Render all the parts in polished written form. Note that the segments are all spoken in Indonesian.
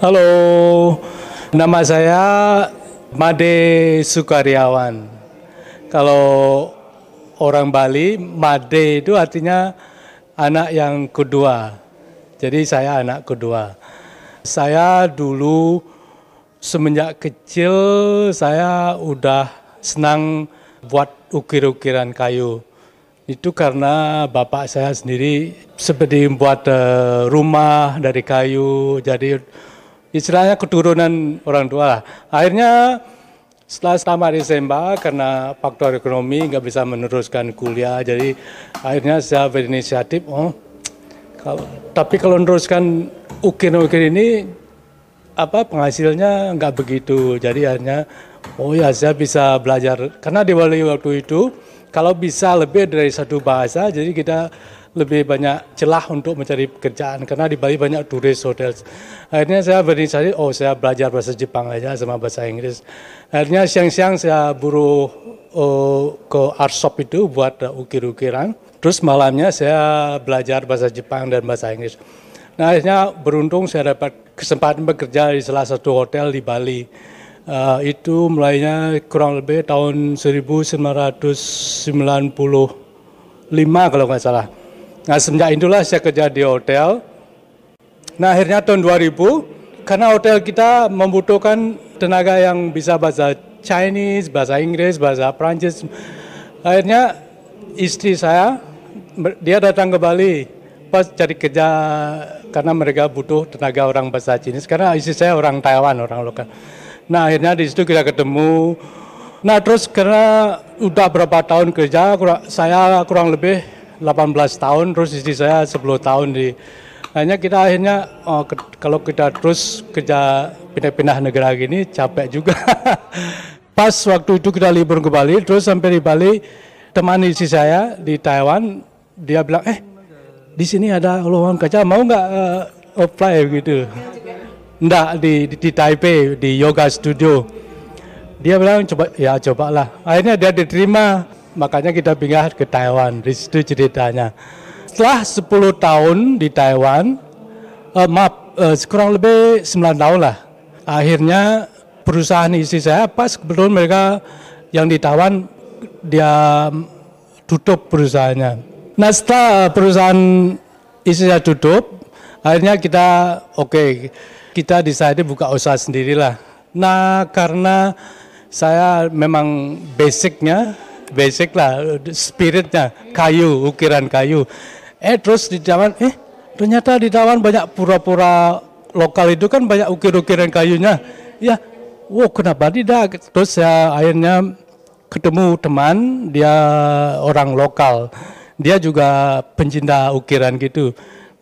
Halo, nama saya Made Sukaryawan. Kalau orang Bali, Made itu artinya anak yang kedua. Jadi saya anak kedua. Saya dulu semenjak kecil saya udah senang buat ukir-ukiran kayu. Itu karena bapak saya sendiri seperti membuat rumah dari kayu, jadi istilahnya keturunan orang tua. Akhirnya setelah tamat SMA karena faktor ekonomi nggak bisa meneruskan kuliah, jadi akhirnya saya berinisiatif, tapi kalau meneruskan ukir-ukir ini penghasilnya nggak begitu, jadi akhirnya saya bisa belajar karena di Bali waktu itu kalau bisa lebih dari satu bahasa, jadi kita lebih banyak celah untuk mencari pekerjaan karena di Bali banyak turis hotel. Akhirnya saya berinisiatif, saya belajar bahasa Jepang aja sama bahasa Inggris. Akhirnya siang-siang saya buruh ke art shop itu buat ukir-ukiran. Terus malamnya saya belajar bahasa Jepang dan bahasa Inggris. Nah akhirnya beruntung saya dapat kesempatan bekerja di salah satu hotel di Bali. Itu mulainya kurang lebih tahun 1995 kalau nggak salah. Nah semenjak itulah saya kerja di hotel. Nah akhirnya tahun 2000 karena hotel kita membutuhkan tenaga yang bisa bahasa Chinese, bahasa Inggris, bahasa Prancis. Akhirnya istri saya dia datang ke Bali pas cari kerja karena mereka butuh tenaga orang bahasa Chinese karena istri saya orang Taiwan, orang lokal. Nah akhirnya di situ kita ketemu. Nah terus karena udah berapa tahun kerja, saya kurang lebih 18 tahun, terus istri saya 10 tahun akhirnya kita kalau kita terus kerja pindah-pindah negara gini capek juga. Pas waktu itu kita libur ke Bali, terus sampai di Bali teman istri saya di Taiwan, dia bilang di sini ada lowongan kerja, mau nggak apply gitu. Enggak, di Taipei, di yoga studio. Dia bilang cobalah. Akhirnya dia diterima, makanya kita pindah ke Taiwan. Di situ ceritanya. Setelah 10 tahun di Taiwan, kurang lebih 9 tahun lah. Akhirnya perusahaan istri saya, pas kebetulan mereka yang di Taiwan, dia tutup perusahaannya. Nah setelah perusahaan istri saya tutup, akhirnya kita decide buka usaha sendirilah. Nah karena saya memang basic lah, spiritnya kayu, ukiran kayu. Terus di Taiwan, ternyata di Taiwan banyak pura-pura lokal itu kan banyak ukir-ukiran kayunya. Ya, kenapa tidak? Terus saya akhirnya ketemu teman, dia orang lokal. Dia juga pencinta ukiran gitu.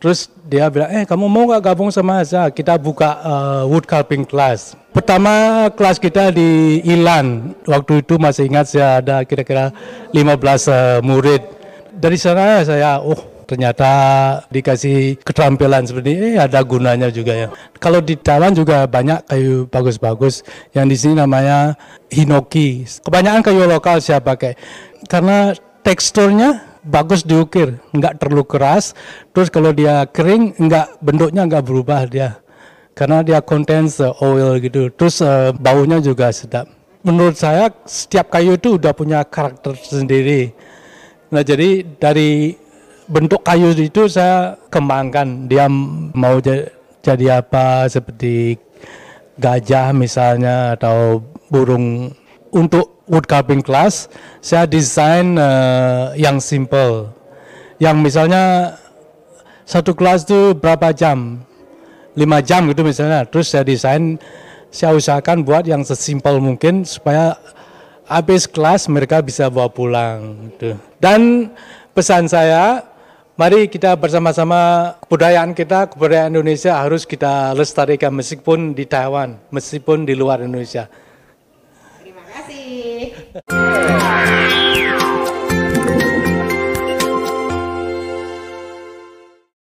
Terus dia bilang, kamu mau nggak gabung sama saya? Kita buka wood carving class. Pertama kelas kita di Ilan. Waktu itu masih ingat saya ada kira-kira 15 murid. Dari sana saya, ternyata dikasih keterampilan seperti ini, ada gunanya juga ya. Kalau di Taiwan juga banyak kayu bagus-bagus. Yang di sini namanya hinoki. Kebanyakan kayu lokal saya pakai. Karena teksturnya bagus diukir, nggak terlalu keras. Terus kalau dia kering, bentuknya nggak berubah dia, karena dia contains oil gitu. Terus baunya juga sedap. Menurut saya setiap kayu itu udah punya karakter sendiri. Nah jadi dari bentuk kayu itu saya kembangkan. Dia mau jadi apa, seperti gajah misalnya atau burung. Untuk wood carving class, saya desain yang simple. Yang misalnya satu kelas itu berapa jam? 5 jam gitu misalnya. Terus saya desain, saya usahakan buat yang sesimpel mungkin supaya habis kelas mereka bisa bawa pulang. Gitu. Dan pesan saya, mari kita bersama-sama kebudayaan Indonesia harus kita lestarikan meskipun di Taiwan, meskipun di luar Indonesia. Terima kasih.